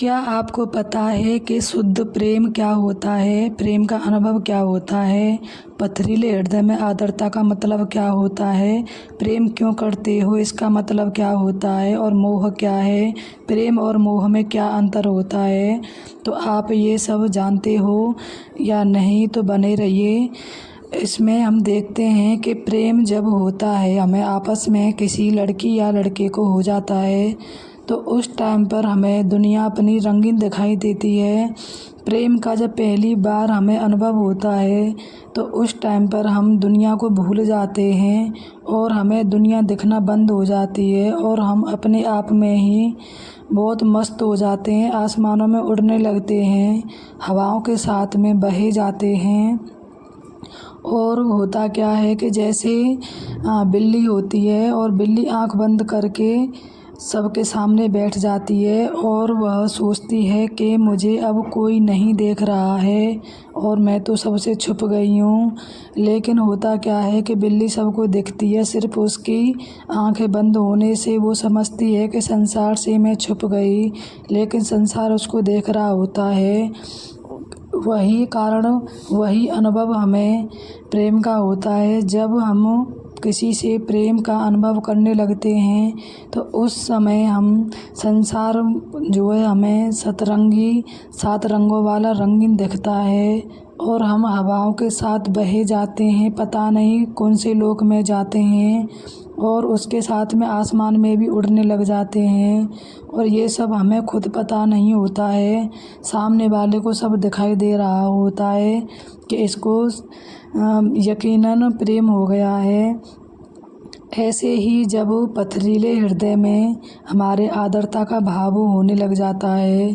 क्या आपको पता है कि शुद्ध प्रेम क्या होता है? प्रेम का अनुभव क्या होता है? पथरीले हृदय में आर्द्रता का मतलब क्या होता है? प्रेम क्यों करते हो, इसका मतलब क्या होता है? और मोह क्या है? प्रेम और मोह में क्या अंतर होता है? तो आप ये सब जानते हो या नहीं? तो बने रहिए। इसमें हम देखते हैं कि प्रेम जब होता है, हमें आपस में किसी लड़की या लड़के को हो जाता है, तो उस टाइम पर हमें दुनिया अपनी रंगीन दिखाई देती है। प्रेम का जब पहली बार हमें अनुभव होता है, तो उस टाइम पर हम दुनिया को भूल जाते हैं और हमें दुनिया दिखना बंद हो जाती है और हम अपने आप में ही बहुत मस्त हो जाते हैं, आसमानों में उड़ने लगते हैं, हवाओं के साथ में बहे जाते हैं। और होता क्या है कि जैसे बिल्ली होती है और बिल्ली आँख बंद करके सबके सामने बैठ जाती है और वह सोचती है कि मुझे अब कोई नहीं देख रहा है और मैं तो सबसे छुप गई हूँ। लेकिन होता क्या है कि बिल्ली सबको दिखती है, सिर्फ उसकी आंखें बंद होने से वो समझती है कि संसार से मैं छुप गई, लेकिन संसार उसको देख रहा होता है। वही कारण, वही अनुभव हमें प्रेम का होता है। जब हम किसी से प्रेम का अनुभव करने लगते हैं, तो उस समय हम संसार जो है हमें सतरंगी 7 रंगों वाला रंगीन दिखता है और हम हवाओं के साथ बहे जाते हैं, पता नहीं कौन से लोक में जाते हैं और उसके साथ में आसमान में भी उड़ने लग जाते हैं। और ये सब हमें खुद पता नहीं होता है, सामने वाले को सब दिखाई दे रहा होता है कि इसको यकीनन प्रेम हो गया है। ऐसे ही जब पथरीले हृदय में हमारे आर्द्रता का भाव होने लग जाता है,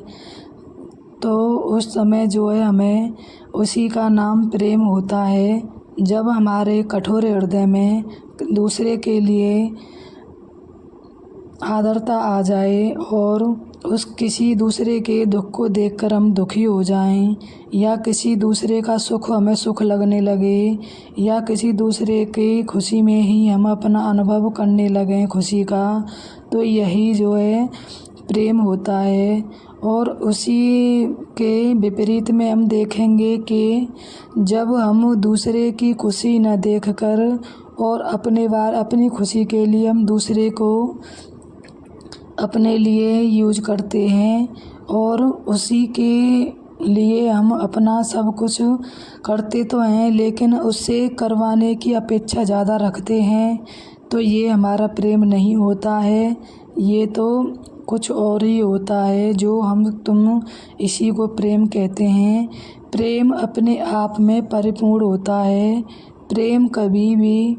तो उस समय जो है हमें उसी का नाम प्रेम होता है। जब हमारे कठोर हृदय में दूसरे के लिए आर्द्रता आ जाए और उस किसी दूसरे के दुख को देखकर हम दुखी हो जाएं, या किसी दूसरे का सुख हमें सुख लगने लगे, या किसी दूसरे की खुशी में ही हम अपना अनुभव करने लगें खुशी का, तो यही जो है प्रेम होता है। और उसी के विपरीत में हम देखेंगे कि जब हम दूसरे की खुशी न देखकर और अपनी खुशी के लिए हम दूसरे को अपने लिए यूज करते हैं और उसी के लिए हम अपना सब कुछ करते तो हैं, लेकिन उससे करवाने की अपेक्षा ज़्यादा रखते हैं, तो ये हमारा प्रेम नहीं होता है। ये तो कुछ और ही होता है जो तुम इसी को प्रेम कहते हैं। प्रेम अपने आप में परिपूर्ण होता है। प्रेम कभी भी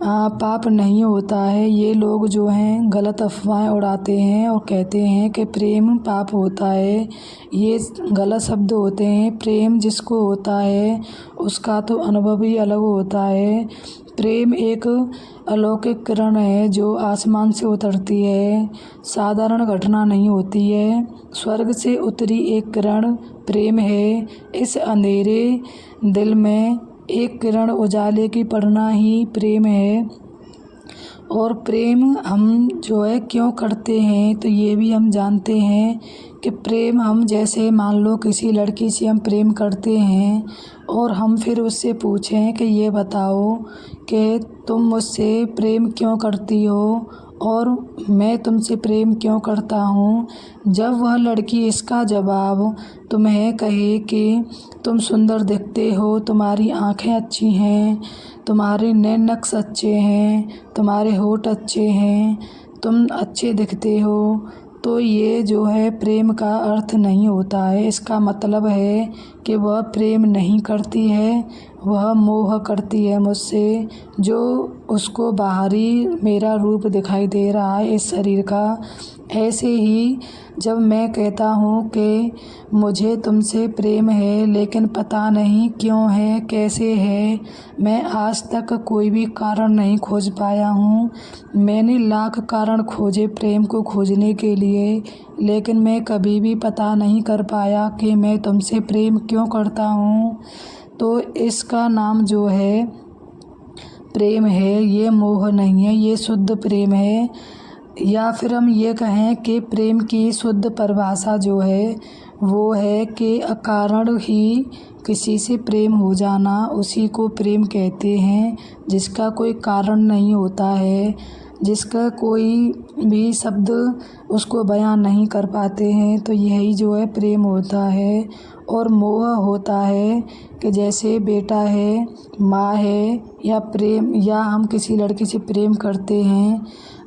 पाप नहीं होता है। ये लोग जो हैं गलत अफवाहें उड़ाते हैं और कहते हैं कि प्रेम पाप होता है। ये गलत शब्द होते हैं। प्रेम जिसको होता है उसका तो अनुभव ही अलग होता है। प्रेम एक अलौकिक किरण है जो आसमान से उतरती है, साधारण घटना नहीं होती है। स्वर्ग से उतरी एक किरण प्रेम है। इस अंधेरे दिल में एक किरण उजाले की पड़ना ही प्रेम है। और प्रेम हम जो है क्यों करते हैं, तो ये भी हम जानते हैं कि प्रेम हम जैसे मान लो किसी लड़की से हम प्रेम करते हैं और हम फिर उससे पूछें कि ये बताओ कि तुम मुझसे प्रेम क्यों करती हो और मैं तुमसे प्रेम क्यों करता हूँ। जब वह लड़की इसका जवाब तुम्हें कहे कि तुम सुंदर दिखते हो, तुम्हारी आँखें अच्छी हैं, तुम्हारे नैन नक्श अच्छे हैं, तुम्हारे होठ अच्छे हैं, तुम अच्छे दिखते हो, तो ये जो है प्रेम का अर्थ नहीं होता है। इसका मतलब है कि वह प्रेम नहीं करती है, वह मोह करती है मुझसे, जो उसको बाहरी मेरा रूप दिखाई दे रहा है इस शरीर का। ऐसे ही जब मैं कहता हूँ कि मुझे तुमसे प्रेम है, लेकिन पता नहीं क्यों है, कैसे है, मैं आज तक कोई भी कारण नहीं खोज पाया हूँ। मैंने लाख कारण खोजे प्रेम को खोजने के लिए, लेकिन मैं कभी भी पता नहीं कर पाया कि मैं तुमसे प्रेम क्यों करता हूँ। तो इसका नाम जो है प्रेम है, ये मोह नहीं है, ये शुद्ध प्रेम है। या फिर हम ये कहें कि प्रेम की शुद्ध परिभाषा जो है वो है कि अकारण ही किसी से प्रेम हो जाना, उसी को प्रेम कहते हैं। जिसका कोई कारण नहीं होता है, जिसका कोई भी शब्द उसको बयान नहीं कर पाते हैं, तो यही जो है प्रेम होता है। और मोह होता है कि जैसे बेटा है, माँ है, या प्रेम, या हम किसी लड़की से प्रेम करते हैं,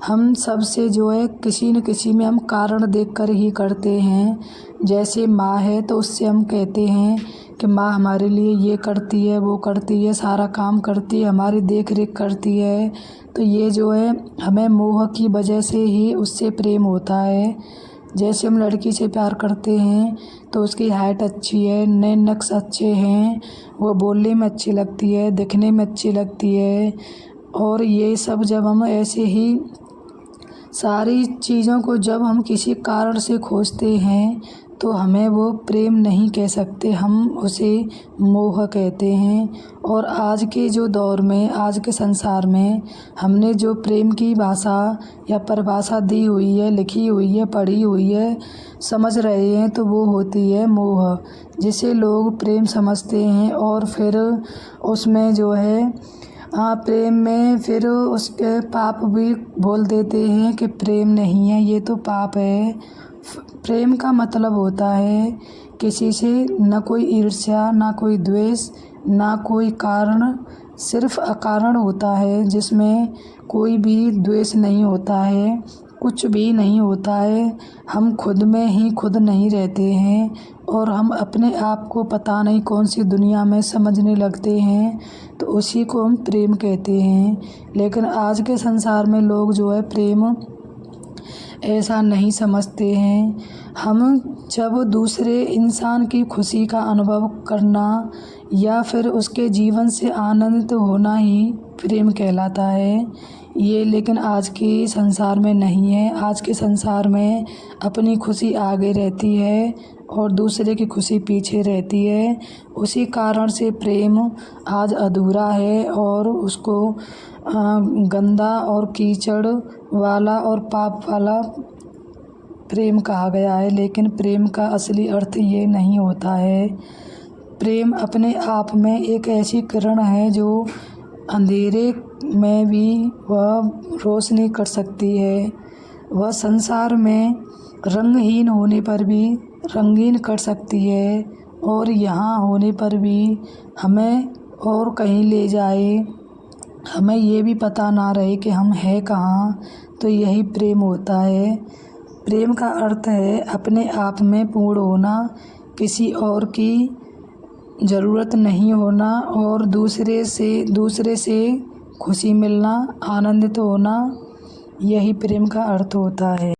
हम सबसे जो है किसी न किसी में हम कारण देखकर ही करते हैं। जैसे माँ है तो उससे हम कहते हैं कि माँ हमारे लिए ये करती है, वो करती है, सारा काम करती है, हमारी देख रेख करती है, तो ये जो है हमें मोह की वजह से ही उससे प्रेम होता है। जैसे हम लड़की से प्यार करते हैं तो उसकी हाइट अच्छी है, नैन नक्श अच्छे हैं, वो बोलने में अच्छी लगती है, दिखने में अच्छी लगती है, और ये सब जब हम ऐसे ही सारी चीज़ों को जब हम किसी कारण से खोजते हैं तो हमें वो प्रेम नहीं कह सकते, हम उसे मोह कहते हैं। और आज के जो दौर में, आज के संसार में हमने जो प्रेम की भाषा या परिभाषा दी हुई है, लिखी हुई है, पढ़ी हुई है, समझ रहे हैं, तो वो होती है मोह, जिसे लोग प्रेम समझते हैं। और फिर उसमें जो है प्रेम में फिर उसके पाप भी बोल देते हैं कि प्रेम नहीं है, ये तो पाप है। प्रेम का मतलब होता है किसी से न कोई ईर्ष्या, ना कोई द्वेष, ना कोई कारण, सिर्फ अकारण होता है, जिसमें कोई भी द्वेष नहीं होता है, कुछ भी नहीं होता है। हम खुद में ही खुद नहीं रहते हैं और हम अपने आप को पता नहीं कौन सी दुनिया में समझने लगते हैं, तो उसी को हम प्रेम कहते हैं। लेकिन आज के संसार में लोग जो है प्रेम ऐसा नहीं समझते हैं। हम जब दूसरे इंसान की खुशी का अनुभव करना या फिर उसके जीवन से आनंदित होना ही प्रेम कहलाता है। ये लेकिन आज के संसार में नहीं है। आज के संसार में अपनी खुशी आगे रहती है और दूसरे की खुशी पीछे रहती है। उसी कारण से प्रेम आज अधूरा है और उसको गंदा और कीचड़ वाला और पाप वाला प्रेम कहा गया है। लेकिन प्रेम का असली अर्थ ये नहीं होता है। प्रेम अपने आप में एक ऐसी किरण है जो अंधेरे में भी वह रोशनी कर सकती है। वह संसार में रंगहीन होने पर भी रंगीन कर सकती है और यहाँ होने पर भी हमें और कहीं ले जाए, हमें ये भी पता ना रहे कि हम हैं कहाँ। तो यही प्रेम होता है। प्रेम का अर्थ है अपने आप में पूर्ण होना, किसी और की ज़रूरत नहीं होना और दूसरे से खुशी मिलना, आनंदित होना, यही प्रेम का अर्थ होता है।